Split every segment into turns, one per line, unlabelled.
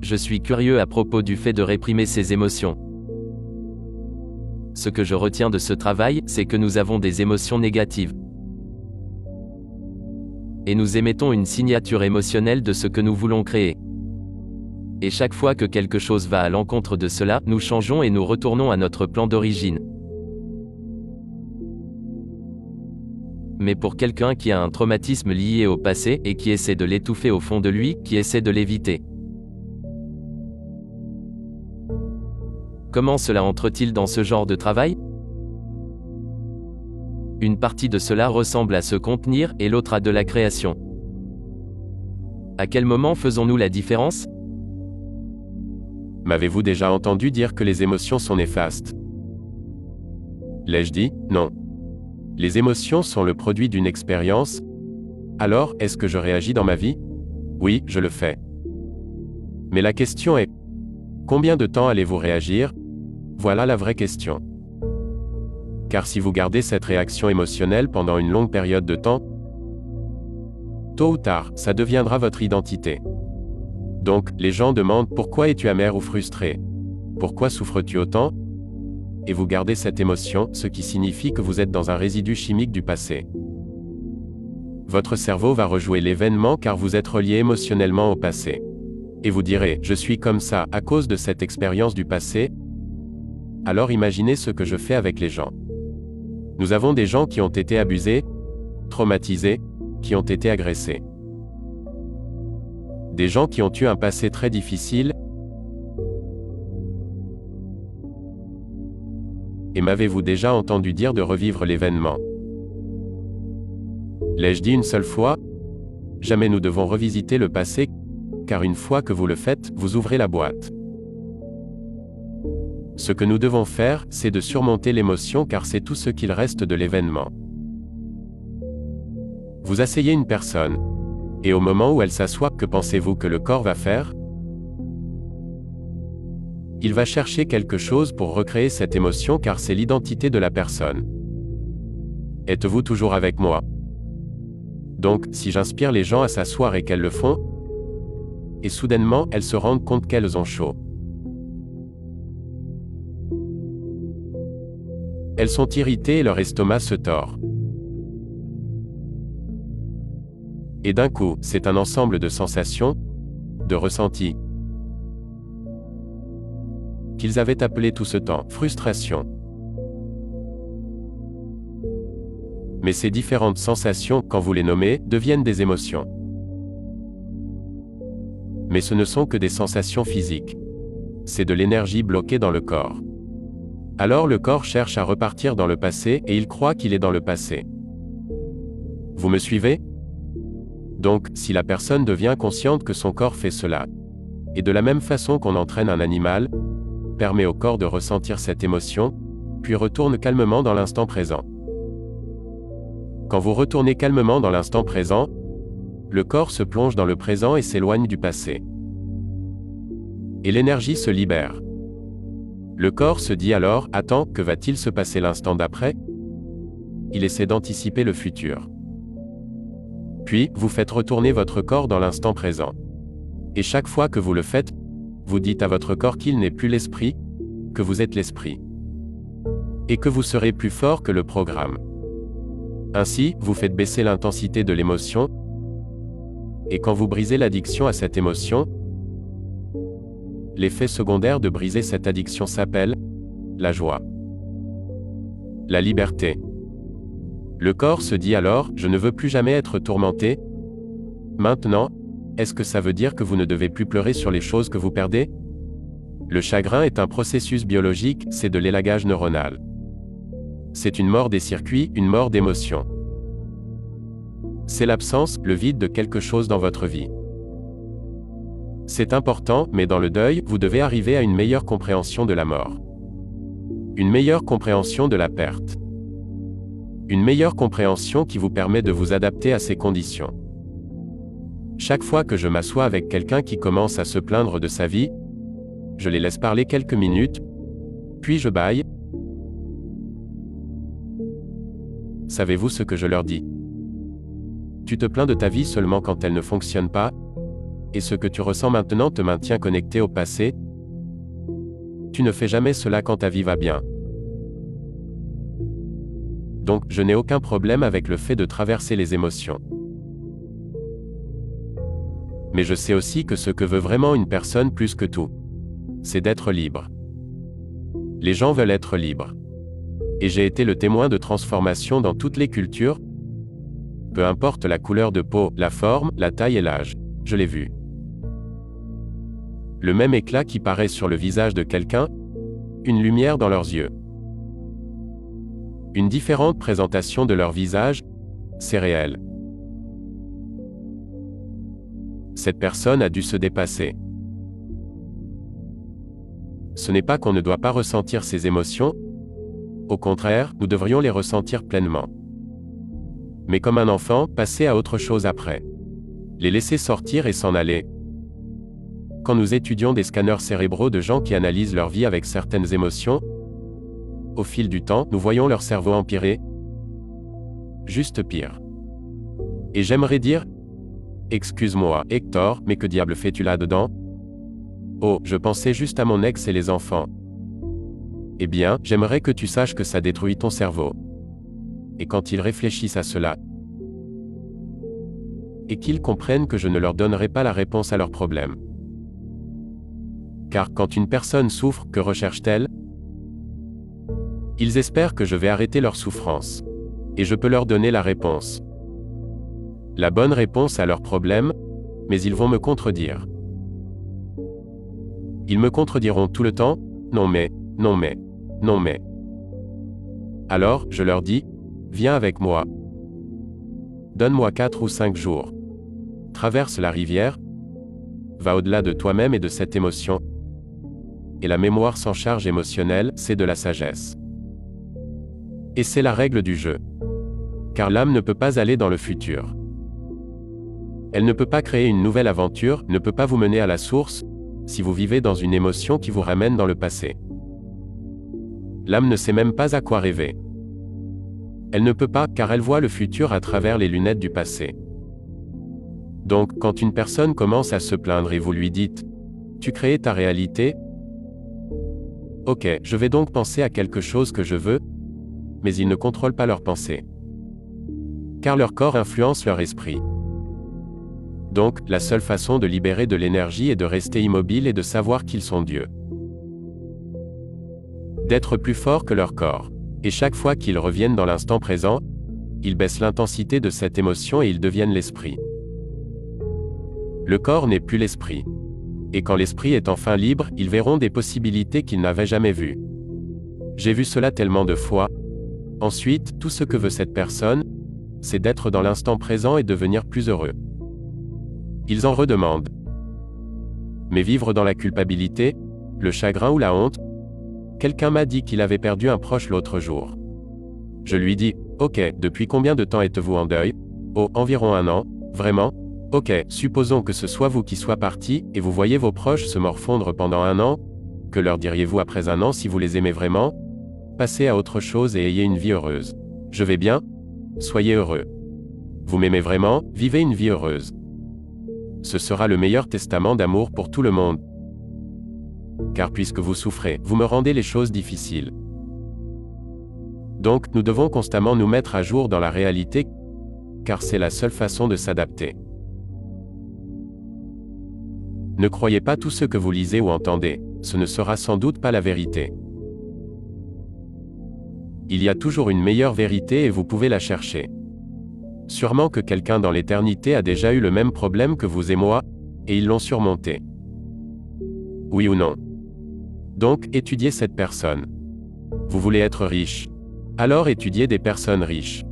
Je suis curieux à propos du fait de réprimer ses émotions. Ce que je retiens de ce travail, c'est que nous avons des émotions négatives. Et nous émettons une signature émotionnelle de ce que nous voulons créer. Et chaque fois que quelque chose va à l'encontre de cela, nous changeons et nous retournons à notre plan d'origine. Mais pour quelqu'un qui a un traumatisme lié au passé et qui essaie de l'étouffer au fond de lui, qui essaie de l'éviter. Comment cela entre-t-il dans ce genre de travail? Une partie de cela ressemble à se contenir et l'autre à de la création. À quel moment faisons-nous la différence?
M'avez-vous déjà entendu dire que les émotions sont néfastes? L'ai-je dit? Non. Les émotions sont le produit d'une expérience. Alors, est-ce que je réagis dans ma vie? Oui, je le fais. Mais la question est, combien de temps allez-vous réagir? Voilà la vraie question. Car si vous gardez cette réaction émotionnelle pendant une longue période de temps, tôt ou tard, ça deviendra votre identité. Donc, les gens demandent pourquoi es-tu amer ou frustré? Pourquoi souffres-tu autant? Et vous gardez cette émotion, ce qui signifie que vous êtes dans un résidu chimique du passé. Votre cerveau va rejouer l'événement car vous êtes relié émotionnellement au passé. Et vous direz, je suis comme ça, à cause de cette expérience du passé. Alors imaginez ce que je fais avec les gens. Nous avons des gens qui ont été abusés, traumatisés, qui ont été agressés. Des gens qui ont eu un passé très difficile. Et m'avez-vous déjà entendu dire de revivre l'événement? L'ai-je dit une seule fois? Jamais nous devons revisiter le passé, car une fois que vous le faites, vous ouvrez la boîte. Ce que nous devons faire, c'est de surmonter l'émotion car c'est tout ce qu'il reste de l'événement. Vous asseyez une personne. Et au moment où elle s'assoit, que pensez-vous que le corps va faire? Il va chercher quelque chose pour recréer cette émotion car c'est l'identité de la personne. Êtes-vous toujours avec moi? Donc, si j'inspire les gens à s'asseoir et qu'elles le font, et soudainement, elles se rendent compte qu'elles ont chaud. Elles sont irritées et leur estomac se tord. Et d'un coup, c'est un ensemble de sensations, de ressentis, qu'ils avaient appelé tout ce temps frustration. Mais ces différentes sensations, quand vous les nommez, deviennent des émotions. Mais ce ne sont que des sensations physiques. C'est de l'énergie bloquée dans le corps. Alors le corps cherche à repartir dans le passé et il croit qu'il est dans le passé. Vous me suivez? Donc, si la personne devient consciente que son corps fait cela, et de la même façon qu'on entraîne un animal, permet au corps de ressentir cette émotion, puis retourne calmement dans l'instant présent. Quand vous retournez calmement dans l'instant présent, le corps se plonge dans le présent et s'éloigne du passé. Et l'énergie se libère. Le corps se dit alors, attends, que va-t-il se passer l'instant d'après? Il essaie d'anticiper le futur. Puis, vous faites retourner votre corps dans l'instant présent. Et chaque fois que vous le faites, vous dites à votre corps qu'il n'est plus l'esprit, que vous êtes l'esprit. Et que vous serez plus fort que le programme. Ainsi, vous faites baisser l'intensité de l'émotion. Et quand vous brisez l'addiction à cette émotion, l'effet secondaire de briser cette addiction s'appelle la joie. La liberté. Le corps se dit alors, je ne veux plus jamais être tourmenté. Maintenant, est-ce que ça veut dire que vous ne devez plus pleurer sur les choses que vous perdez? Le chagrin est un processus biologique, c'est de l'élagage neuronal. C'est une mort des circuits, une mort d'émotions. C'est l'absence, le vide de quelque chose dans votre vie. C'est important, mais dans le deuil, vous devez arriver à une meilleure compréhension de la mort. Une meilleure compréhension de la perte. Une meilleure compréhension qui vous permet de vous adapter à ces conditions. Chaque fois que je m'assois avec quelqu'un qui commence à se plaindre de sa vie, je les laisse parler quelques minutes, puis je bâille. Savez-vous ce que je leur dis? Tu te plains de ta vie seulement quand elle ne fonctionne pas? et ce que tu ressens maintenant te maintient connecté au passé, tu ne fais jamais cela quand ta vie va bien. Donc, je n'ai aucun problème avec le fait de traverser les émotions. Mais je sais aussi que ce que veut vraiment une personne plus que tout, c'est d'être libre. Les gens veulent être libres. Et j'ai été le témoin de transformations dans toutes les cultures. Peu importe la couleur de peau, la forme, la taille et l'âge. Je l'ai vu. Le même éclat qui paraît sur le visage de quelqu'un, une lumière dans leurs yeux. Une différente présentation de leur visage, c'est réel. Cette personne a dû se dépasser. Ce n'est pas qu'on ne doit pas ressentir ces émotions. Au contraire, nous devrions les ressentir pleinement. Mais comme un enfant, passer à autre chose après. Les laisser sortir et s'en aller. Quand nous étudions des scanners cérébraux de gens qui analysent leur vie avec certaines émotions, au fil du temps, nous voyons leur cerveau empirer. Juste pire. Et j'aimerais dire, excuse-moi, Hector, mais que diable fais-tu là-dedans? Oh, je pensais juste à mon ex et les enfants. Eh bien, j'aimerais que tu saches que ça détruit ton cerveau. Et quand ils réfléchissent à cela, et qu'ils comprennent que je ne leur donnerai pas la réponse à leurs problèmes. Car quand une personne souffre, que recherche-t-elle? Ils espèrent que je vais arrêter leur souffrance. Et je peux leur donner la réponse. La bonne réponse à leurs problèmes, mais ils vont me contredire. Ils me contrediront tout le temps, non mais, non mais, non mais. Alors, je leur dis, viens avec moi. Donne-moi 4 ou 5 jours. Traverse la rivière. Va au-delà de toi-même et de cette émotion. Et la mémoire sans charge émotionnelle, c'est de la sagesse. Et c'est la règle du jeu. Car l'âme ne peut pas aller dans le futur. Elle ne peut pas créer une nouvelle aventure, ne peut pas vous mener à la source, si vous vivez dans une émotion qui vous ramène dans le passé. L'âme ne sait même pas à quoi rêver. Elle ne peut pas, car elle voit le futur à travers les lunettes du passé. Donc, quand une personne commence à se plaindre et vous lui dites « Tu crées ta réalité ?» Ok, je vais donc penser à quelque chose que je veux, mais ils ne contrôlent pas leurs pensées. Car leur corps influence leur esprit. Donc, la seule façon de libérer de l'énergie est de rester immobile et de savoir qu'ils sont Dieu. D'être plus fort que leur corps. Et chaque fois qu'ils reviennent dans l'instant présent, ils baissent l'intensité de cette émotion et ils deviennent l'esprit. Le corps n'est plus l'esprit. Et quand l'esprit est enfin libre, ils verront des possibilités qu'ils n'avaient jamais vues. J'ai vu cela tellement de fois. Ensuite, tout ce que veut cette personne, c'est d'être dans l'instant présent et devenir plus heureux. Ils en redemandent. Mais vivre dans la culpabilité, le chagrin ou la honte? Quelqu'un m'a dit qu'il avait perdu un proche l'autre jour. Je lui dis, ok, depuis combien de temps êtes-vous en deuil? Oh, environ 1 an, vraiment? Ok, supposons que ce soit vous qui soit parti, et vous voyez vos proches se morfondre pendant 1 an. Que leur diriez-vous après 1 an si vous les aimez vraiment? Passez à autre chose et ayez une vie heureuse. Je vais bien? Soyez heureux. Vous m'aimez vraiment? Vivez une vie heureuse. Ce sera le meilleur testament d'amour pour tout le monde. Car puisque vous souffrez, vous me rendez les choses difficiles. Donc, nous devons constamment nous mettre à jour dans la réalité, car c'est la seule façon de s'adapter. Ne croyez pas tout ce que vous lisez ou entendez, ce ne sera sans doute pas la vérité. Il y a toujours une meilleure vérité et vous pouvez la chercher. Sûrement que quelqu'un dans l'éternité a déjà eu le même problème que vous et moi, et ils l'ont surmonté. Oui ou non? Donc, étudiez cette personne. Vous voulez être riche? Alors étudiez des personnes riches.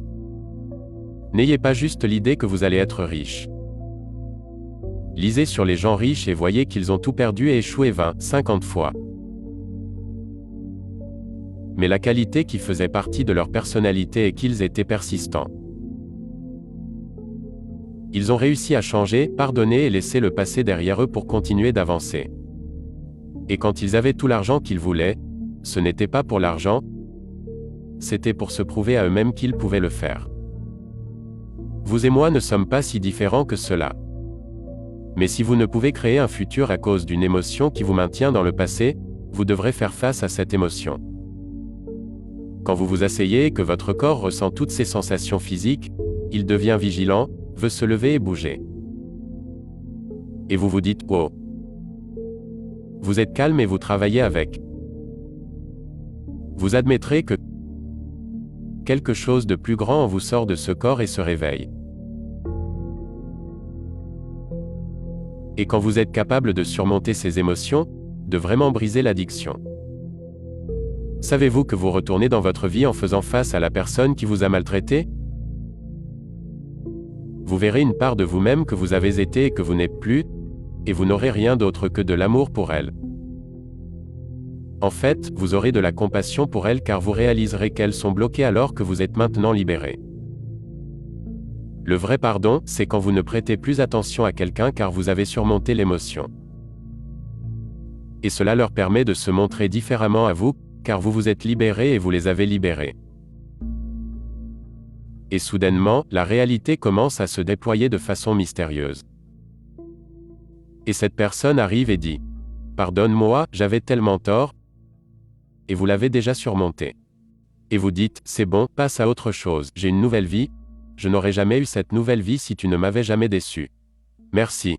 N'ayez pas juste l'idée que vous allez être riche. Lisez sur les gens riches et voyez qu'ils ont tout perdu et échoué 20, 50 fois. Mais la qualité qui faisait partie de leur personnalité est qu'ils étaient persistants. Ils ont réussi à changer, pardonner et laisser le passé derrière eux pour continuer d'avancer. Et quand ils avaient tout l'argent qu'ils voulaient, ce n'était pas pour l'argent, c'était pour se prouver à eux-mêmes qu'ils pouvaient le faire. Vous et moi ne sommes pas si différents que cela. Mais si vous ne pouvez créer un futur à cause d'une émotion qui vous maintient dans le passé, vous devrez faire face à cette émotion. Quand vous vous asseyez et que votre corps ressent toutes ces sensations physiques, il devient vigilant, veut se lever et bouger. Et vous vous dites « Oh ». Vous êtes calme et vous travaillez avec. Vous admettrez que quelque chose de plus grand en vous sort de ce corps et se réveille. Et quand vous êtes capable de surmonter ces émotions, de vraiment briser l'addiction. Savez-vous que vous retournez dans votre vie en faisant face à la personne qui vous a maltraité? Vous verrez une part de vous-même que vous avez été et que vous n'êtes plus, et vous n'aurez rien d'autre que de l'amour pour elle. En fait, vous aurez de la compassion pour elle car vous réaliserez qu'elles sont bloquées alors que vous êtes maintenant libéré. Le vrai pardon, c'est quand vous ne prêtez plus attention à quelqu'un car vous avez surmonté l'émotion. Et cela leur permet de se montrer différemment à vous, car vous vous êtes libéré et vous les avez libérés. Et soudainement, la réalité commence à se déployer de façon mystérieuse. Et cette personne arrive et dit « Pardonne-moi, j'avais tellement tort », et vous l'avez déjà surmonté. Et vous dites « C'est bon, passe à autre chose, j'ai une nouvelle vie, je n'aurais jamais eu cette nouvelle vie si tu ne m'avais jamais déçu. Merci. »